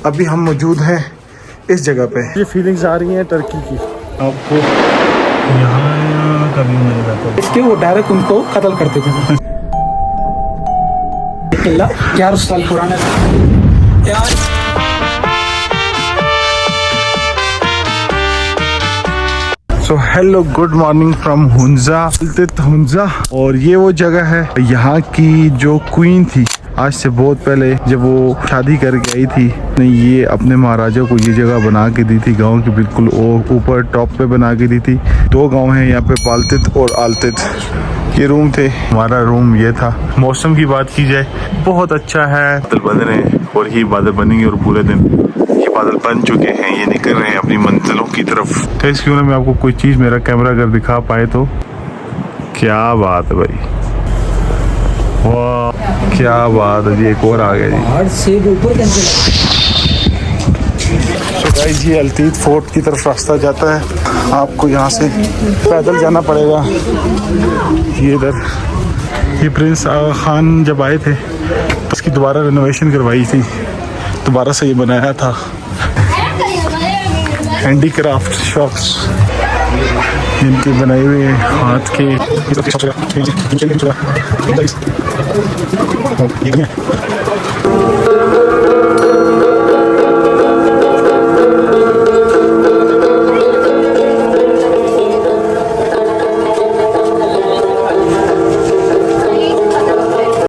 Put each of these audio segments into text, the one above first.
अभी हम मौजूद हैं इस जगह पे। ये फीलिंग्स आ रही हैं टर्की की आपको। यहाँ कभी मैंने रहता इसके वो डायरेक्ट उनको कत्ल करते थे। किला 1100 साल पुराना यार। So hello good morning from Hunza. और ये वो जगह है यहाँ की जो क्वीन थी आज से बहुत पहले, जब वो शादी करके आई थी, ने ये अपने महाराजा को ये जगह बना के दी थी। गांव की बिल्कुल ऊपर टॉप पे बना के दी थी। 2 गांव हैं यहाँ पे, बाल्तित और आल्तित। ये रूम थे, हमारा रूम ये था। मौसम की बात की जाए बहुत अच्छा है। बादल बन रहे हैं और ये बादल बनेंगे और पूरे दिन ये बादल बन चुके हैं। ये निकल रहे हैं अपनी मंजिलों की तरफ। तो क्यों ना मैं आपको कोई चीज़ मेरा कैमरा अगर दिखा पाए तो। क्या बात है भाई, वाह क्या बात है जी। एक और आ गया जी। तो गाइस ये अल्तीत फोर्ट की तरफ रास्ता जाता है। आपको यहाँ से पैदल जाना पड़ेगा। ये इधर ये प्रिंस आगा खान जब आए थे तो उसकी दोबारा रेनोवेशन करवाई थी, दोबारा से ये बनाया था। हैंडीक्राफ्ट शॉप्स इनके बनाए हुए हाथ के।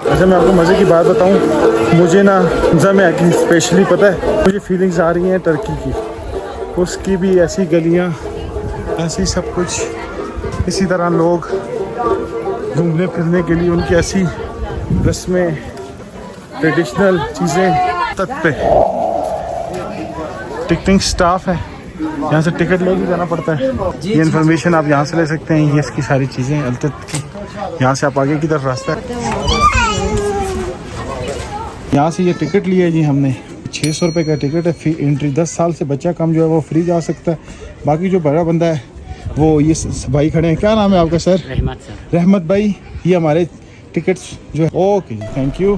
अच्छा मैं आपको मज़े की बात बताऊं, मुझे ना हुंजा में आके स्पेशली पता है मुझे फीलिंग्स आ रही हैं टर्की की। उसकी भी ऐसी गलियां, ऐसी सब कुछ, इसी तरह लोग घूमने फिरने के लिए, उनकी ऐसी रस्में, ट्रेडिशनल चीज़ें। तट पे टिकटिंग स्टाफ है, यहाँ से टिकट लेके जाना पड़ता है। ये इन्फॉर्मेशन आप यहाँ से ले सकते हैं। ये इसकी सारी चीज़ें अल्तत की। यहाँ से आप आगे की तरफ रास्ता है। यहाँ से ये टिकट लिया है जी हमने, 600 रुपये का टिकट है। फी एंट्री 10 साल से बच्चा कम जो है वो फ्री जा सकता है। बाकी जो बड़ा बंदा है वो ये भाई खड़े हैं। क्या नाम है आपका सर? रहमत सर। रहमत भाई, ये हमारे टिकट्स जो है। Okay ji thank you.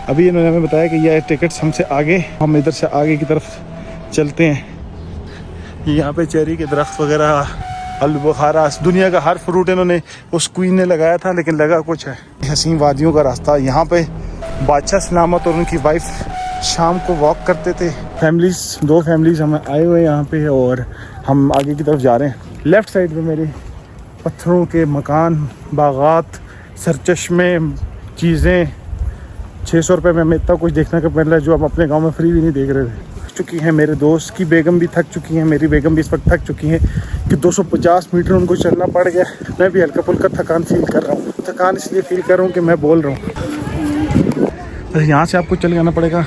अभी इन्होंने हमें बताया कि ये टिकट्स हमसे आगे, हम इधर से आगे की तरफ चलते हैं। यहाँ पे चेरी के दरख्त वगैरह, अलबुखारा, दुनिया का हर फ्रूट इन्होंने उस क्वीन ने लगाया था, लेकिन लगा कुछ है। हसीन वादियों का रास्ता। यहाँ पे बादशाह सलामत और उनकी वाइफ शाम को वॉक करते थे। फैमिलीज, 2 फैमिलीज हम आए हुए हैं यहाँ पे और हम आगे की तरफ जा रहे हैं। लेफ़्ट साइड पे मेरे पत्थरों के मकान, बागात, सरचश्मे, चीज़ें। 600 रुपये में हमें इतना कुछ देखने का मिल रहा है जो हम अपने गांव में फ्री भी नहीं देख रहे थे। चुकी हैं मेरे दोस्त की बेगम भी थक चुकी हैं, मेरी बेगम भी इस वक्त थक चुकी हैं कि 250 मीटर उनको चलना पड़ गया। मैं भी हल्का फुल्का थकान फील कर रहा हूँ। थकान इसलिए फील कर रहा हूँ कि मैं बोल रहा हूँ। यहाँ से आपको चल जाना पड़ेगा।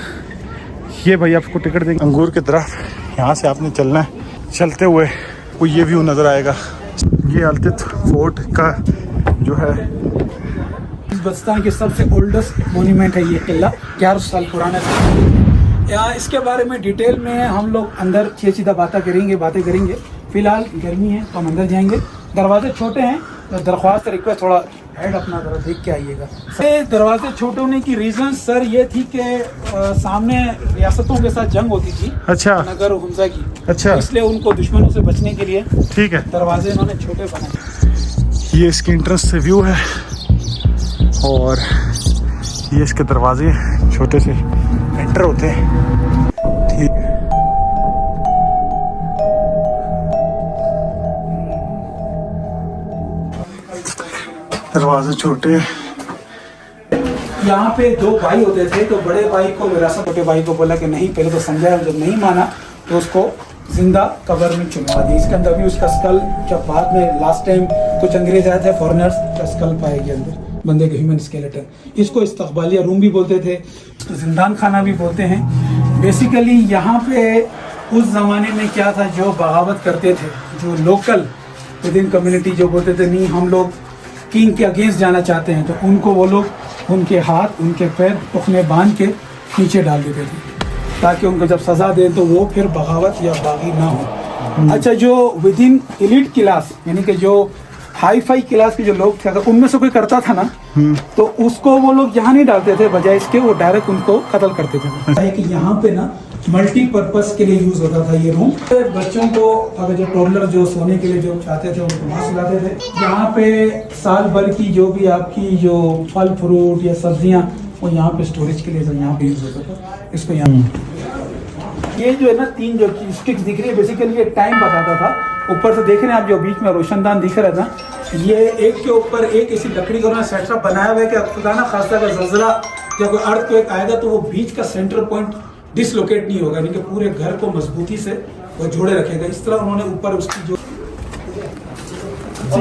ये भाई आपको टिकट देंगे अंगूर के तरफ, यहाँ से आपने चलना है। चलते हुए को ये व्यू नज़र आएगा। ये अल्तित फोर्ट का जो है बस्तान के सबसे ओल्डेस्ट मोन्यूमेंट है ये किला, 1100 साल पुराना। या इसके बारे में डिटेल में हम लोग अंदर सीधा बातें करेंगे। फिलहाल गर्मी है तो हम अंदर जाएंगे। दरवाजे छोटे हैं तो दरख्वास्त रिक्वेस्ट थोड़ा हेड अपना जरा देख के आइएगा। दरवाजे छोटे होने की रीजन सर ये थी कि सामने रियासतों के साथ जंग होती थी। अच्छा। नगर हुंजा की। अच्छा। इसलिए उनको दुश्मनों से बचने के लिए ठीक है दरवाजे इन्होंने छोटे बनाए। ये इसकी एंट्रेंस से व्यू है और ये इसके दरवाजे छोटे से एंटर होते हैं। ठीक है। दरवाजे छोटे। यहाँ पे 2 भाई होते थे तो बड़े भाई को विरासत, छोटे भाई को बोला कि नहीं, पहले तो समझाया, जब नहीं माना तो उसको जिंदा कब्र में चुनवा दी। इसके अंदर भी उसका स्कल, जब बाद में लास्ट टाइम कुछ अंग्रेज आए थे फॉरेनर्स, का स्कल पाए गए अंदर बंदे के, ह्यूमन स्केलेटन। इसको इस्तकबालिया रूम भी बोलते थे, जिंदान खाना भी बोलते हैं। बेसिकली यहाँ पे उस ज़माने में क्या था, जो बगावत करते थे, जो लोकल विद इन कम्युनिटी जो बोलते थे नहीं हम लोग किंग के अगेंस्ट जाना चाहते हैं, तो उनको वो लोग उनके हाथ, उनके पैर टुकने बांध के नीचे डाल देते थे, ताकि उनको जब सज़ा दें तो वो फिर बगावत या बागी ना हो। अच्छा, जो विद इन एलिट क्लास यानी कि जो हाई फाई क्लास के जो लोग थे, अगर उनमें से कोई करता था ना तो उसको वो लोग यहाँ नहीं डालते थे, बजाय इसके वो डायरेक्ट उनको कत्ल करते थे। कि यहाँ पे ना मल्टीपर्पज के लिए यूज होता था ये रूम। बच्चों को अगर जो टोडलर जो सोने के लिए जो चाहते थे उनको वहाँ सुलाते थे। यहाँ पे साल भर की जो भी आपकी जो फल फ्रूट या सब्जियाँ वो यहाँ पे स्टोरेज के लिए जो यहाँ पे यूज होता था। इसको यहाँ ये जो है ना 3 जो स्टिक्स दिख रही है बेसिकली ये टाइम बताता था। ऊपर से देख रहे हैं आप जो बीच में रोशनदान दिख रहा था, ये एक के ऊपर एक इसी लकड़ी का सेटअप बनाया हुआ है कि खुदा ना खासा अगर ज़लज़ला या कोई अर्थक्वेक आएगा तो वो बीच का सेंटर पॉइंट डिसलोकेट नहीं होगा, यानी कि पूरे घर को मजबूती से वो जोड़े रखेगा। इस तरह उन्होंने ऊपर उसकी जो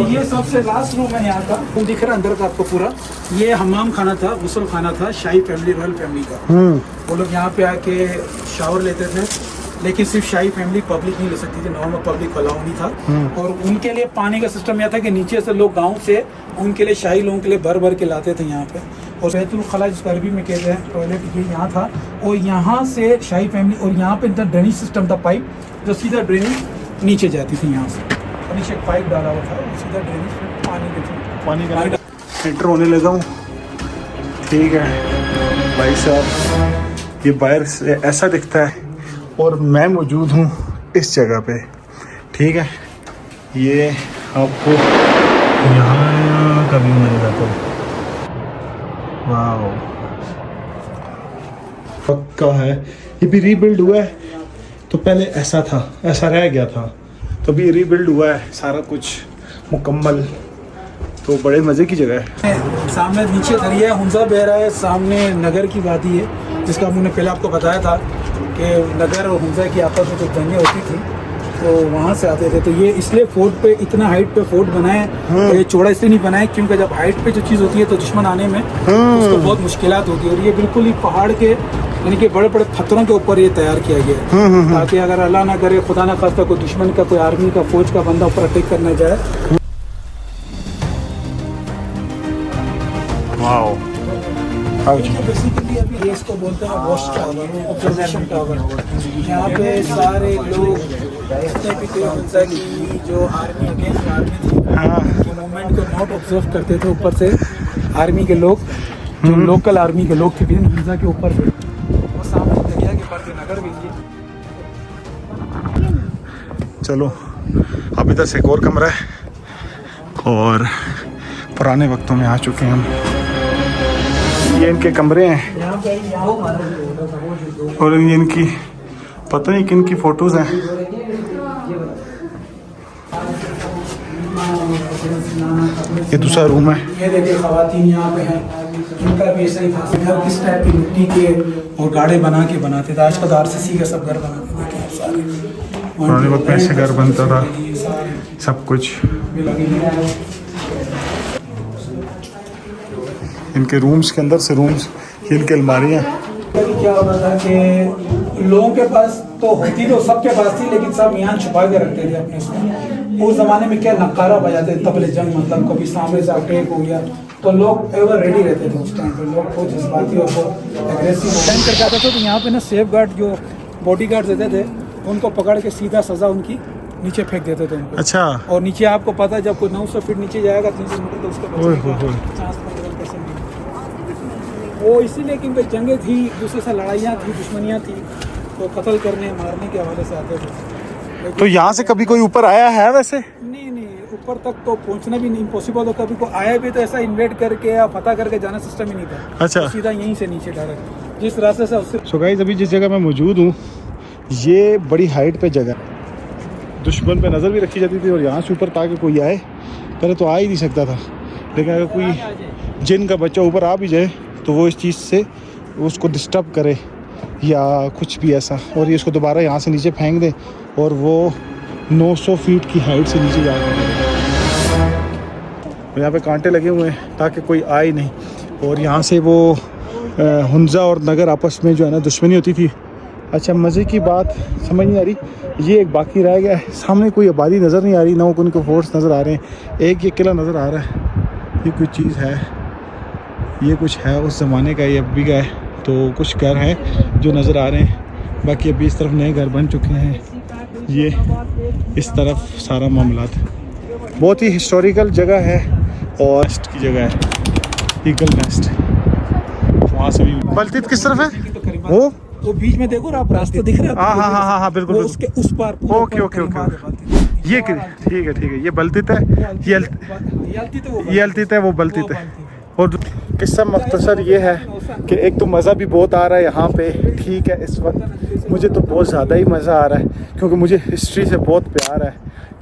ये सबसे लास्ट रूम है यहाँ का, वो दिख रहा है अंदर का आपको पूरा। ये हमाम खाना था, गुसल खाना था शाही फैमिली, रॉयल फैमिली का। वो लोग यहाँ पे आके शावर लेते थे, लेकिन सिर्फ शाही फैमिली, पब्लिक नहीं ले सकती थी, नॉर्मल पब्लिक अलाउ नहीं था। और उनके लिए पानी का सिस्टम यह था कि नीचे से लोग गांव से उनके लिए शाही लोगों के लिए भर भर के लाते थे यहाँ पे। और बैतुल खला जिसको अरबी में कहते हैं टॉयलेट, ये यहाँ था। और यहाँ से शाही फैमिली, और यहाँ पे इधर ड्रेनेज सिस्टम था, पाइप जो सीधा ड्रेनेज नीचे जाती थी यहाँ से, और नीचे एक पाइप डाला हुआ था, सीधा ड्रेनेज पानी के थ्रू पानी का एंटर होने लगा हूँ। ठीक है भाई साहब, ये बाहर से ऐसा दिखता है और मैं मौजूद हूँ इस जगह पे। ठीक है, ये आपको यहाँ कभी मिल जाता है। वाह, पक्का है। ये भी रीबिल्ड हुआ है, तो पहले ऐसा था, ऐसा रह गया था, तो भी रीबिल्ड हुआ है सारा कुछ मुकम्मल। तो बड़े मज़े की जगह है। सामने नीचे दरिया हुंजा बह रहा है, सामने नगर की वादी है, जिसका हमने पहले आपको बताया था कि नगर और हुंजा की आपस में जो जंगें होती थी तो वहाँ से आते थे। तो ये इसलिए फोर्ट पे इतना हाइट पे फोर्ट बनाए, तो ये चौड़ा इसलिए नहीं बनाए क्योंकि जब हाइट पे जो चीज़ होती है तो दुश्मन आने में उसको बहुत मुश्किलात होती है। और ये बिल्कुल ही पहाड़ के यानी कि बड़े बड़े पत्थरों के ऊपर ये तैयार किया गया है, ताकि अगर अल्लाह ना करे, खुदा ना खास्ता, कोई दुश्मन का, कोई आर्मी का, फौज का बंदा ऊपर अटैक करना जाए। वाओ, बेसिकली अभी इसको बोलते हैं वॉच टावर, ऑब्जर्वेशन टावर। यहाँ पे सारे लोग जितने भी की जो आर्मी अगेंस्ट आर्मी थी मूवमेंट को नोट ऑब्जर्व करते थे ऊपर से। आर्मी के लोग जो लोकल आर्मी के लोग थे हिंसा के ऊपर से, वो सामने दरिया के पर्दे नगर भी थी। चलो अब इधर से एक और कमरा है, और पुराने वक्तों में आ चुके हैं हम। ये इनके कमरे हैं, और ये इनकी पता नहीं किन की फोटोज हैं। ये दूसरा रूम है। ये देखिए खवातीन यहाँ पे हैं, इनका भी ऐसा ही था। घर किस टाइप की मिट्टी के और गाड़े बना के बनाते थे। आज का RCC का सब घर बनाते थे सारे। पुराने वक्त में ऐसे घर बनता था सब कुछ। इनके रूम्स के अंदर से रूम्स, इनके अलमारियाँ। क्या होता था कि लोगों के पास तो होती तो सबके पास थी, लेकिन सब यहाँ छुपा के रखते थे अपने उसमें। उस जमाने में क्या नकारा बजाते थे, तबले जंग, मतलब कभी सामने से अटैक हो गया तो लोग एवर रेडी रहते थे उस टाइम पे। लोग बहुत जज्बाती और बहुत एग्रेसिव टाइम कर जाते थे। तो यहाँ पे ना सेफ गार्ड जो बॉडी गार्ड देते थे उनको पकड़ के सीधा सजा उनकी नीचे फेंक देते थे उनको। अच्छा। और नीचे आपको पता है जब कोई 900 फीट नीचे जाएगा 300 मीटर तो उसका बचने का चांस 15% नहीं। वो इसीलिए क्योंकि जंगें थी, दूसरे से लड़ाइयाँ थी, दुश्मनियाँ थी, तो कत्ल करने मारने के हवाले से आते थे। तो यहाँ से कभी कोई ऊपर आया है वैसे? नहीं, ऊपर तक तो पहुँचना भी नहीं इम्पॉसिबल। तो कभी कोई आया भी तो ऐसा इन्वेट करके या पता करके जाना सिस्टम ही नहीं था। अच्छा। तो सीधा यहीं से नीचे डायरेक्ट जिस रास्ते से उससे। सो गाइस, अभी जिस जगह मैं मौजूद हूँ ये बड़ी हाइट पे जगह, दुश्मन पे नज़र भी रखी जाती थी। और यहाँ से ऊपर ताकि कोई आए, पहले तो आ ही नहीं सकता था, लेकिन अगर कोई जिन का बच्चा ऊपर आ भी जाए तो वो इस चीज़ से उसको डिस्टर्ब करे या कुछ भी ऐसा, और ये इसको दोबारा यहाँ से नीचे फेंक दे, और वो 900 फीट की हाइट से नीचे जा रहा है। यहाँ पे कांटे लगे हुए हैं ताकि कोई आए नहीं। और यहाँ से वो हुंजा और नगर आपस में जो है ना दुश्मनी होती थी। अच्छा, मज़े की बात समझ नहीं आ रही, ये एक बाकी रह गया है। सामने कोई आबादी नज़र नहीं आ रही, ना उनको फोर्स नज़र आ रहे हैं। एक ये किला नज़र आ रहा है, ये कोई चीज़ है, ये कुछ है उस ज़माने का, ये अब भी का है। तो कुछ घर हैं जो नज़र आ रहे हैं, बाकी अभी इस तरफ नए घर बन चुके हैं। ये इस तरफ सारा मामला है। बहुत ही हिस्टोरिकल जगह है और नेस्ट की जगह है, ईगल नेस्ट। वहाँ से भी बलतीत किस तरफ है? तो करीबन वो बीच में देखो आप रास्ता दिख रहा है हाँ हाँ हाँ हाँ हाँ बिल्कुल वो बिल्कुल। उसके उस पार ओके ओके ओके ये ठीक है ये बलतीत है, ये अलतीत है, वो बलतीत है। और किस्सा मुख्तसर ये है कि एक तो मज़ा भी बहुत आ रहा है यहाँ पे, ठीक है। इस वक्त मुझे तो बहुत ज़्यादा ही मज़ा आ रहा है क्योंकि मुझे हिस्ट्री से बहुत प्यार है,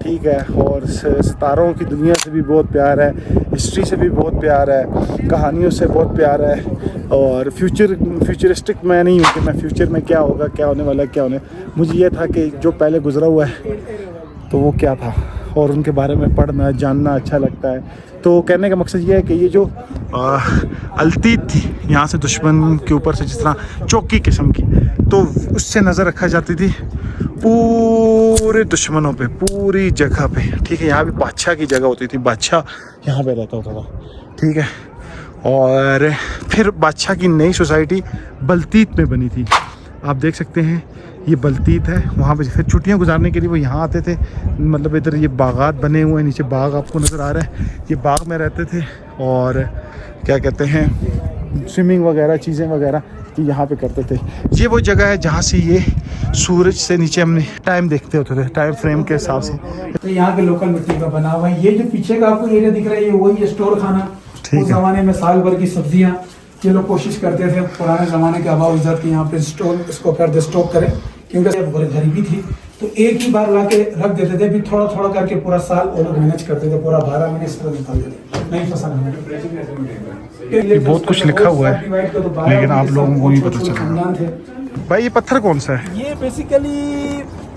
ठीक है। और सितारों की दुनिया से भी बहुत प्यार है, हिस्ट्री से भी बहुत प्यार है, कहानियों से बहुत प्यार है। और फ्यूचरिस्टिक मैं नहीं हूँ कि मैं फ्यूचर में क्या होगा, क्या होने वाला, क्या होने। मुझे ये था कि जो पहले गुजरा हुआ है तो वो क्या था और उनके बारे में पढ़ना जानना अच्छा लगता है। तो कहने का मकसद ये है कि ये जो अलतीत थी यहाँ से दुश्मन के ऊपर से जिस तरह चौकी किस्म की, तो उससे नज़र रखा जाती थी पूरे दुश्मनों पे, पूरी जगह पे, ठीक है। यहाँ भी बादशाह की जगह होती थी, बादशाह यहाँ पे रहता होता था, ठीक है। और फिर बादशाह की नई सोसाइटी बलतीत में बनी थी, आप देख सकते हैं ये बलतीत है। वहाँ पे फिर छुट्टियाँ गुजारने के लिए वो यहाँ आते थे, मतलब इधर ये बागात बने हुए हैं, नीचे बाग आपको नज़र आ रहा है, ये बाग में रहते थे। और क्या कहते हैं स्विमिंग वगैरह चीज़ें वगैरह कि यहाँ पे करते थे। ये वो जगह है जहाँ से ये सूरज से नीचे हमने टाइम देखते होते थे, टाइम फ्रेम के हिसाब से। तो यहाँ के लोकल मिट्टी का बना हुआ है। ये जो पीछे का आपको एरिया दिख रहा है ये वही स्टोर खाना, उस जमाने में साल भर की सब्जियाँ ये लोग कोशिश करते थे पुराने ज़माने के आबा इज़्ज़त की यहाँ पे स्टोर इसको कर दे स्टॉक करें, क्योंकि गरीबी थी तो एक ही बार ला के रख देते थे, भी थोड़ा थोड़ा करके पूरा साल वो लोग मैनेज करते थे, पूरा 12 महीने इस तरह निकाल देते, नहीं फसल। बहुत कुछ लिखा हुआ है लेकिन आप लोगों को नहीं पता चल रहा। भाई ये पत्थर कौन सा है? ये बेसिकली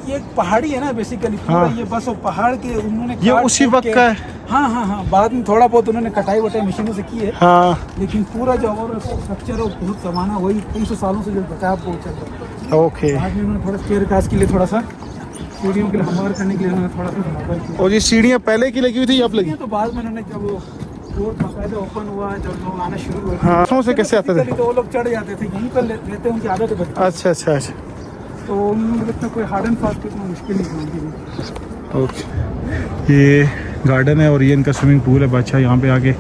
ये एक पहाड़ी है ना बेसिकली पूरा। हाँ। ये बस वो पहाड़ के उन्होंने ये उसी वक्त का है? हाँ हाँ हाँ, बाद में थोड़ा बहुत उन्होंने कटाई वटाई मशीनों से की है, हाँ। लेकिन पूरा जो और स्ट्रक्चर और बहुत जमाना वही 300 सालों से जो बताया आपको चल रहा है। ओके। बाद में उन्होंने थोड़ा स्टेयर कास्ट के लिए थोड़ा सा सीढ़ियों के लिए हमवार करने के लिए उन्होंने थोड़ा सा हमवार किया। और ये सीढ़ियाँ पहले की लगी हुई थी, अब लगी? तो बाद में उन्होंने जब वो रोड बाकायदा ओपन हुआ, जब लोग आना शुरू हुए, हाँ से कैसे आते थे? तो वो लोग चढ़ जाते थे, यहीं पर रहते उनकी आदत है। अच्छा अच्छा अच्छा। तो उन्होंने इतना कोई हार्ड एंड फास्ट इतना मुश्किल नहीं समझी। ओके, ये गार्डन है और ये इनका स्विमिंग पूल है। बादशाह यहाँ पे आके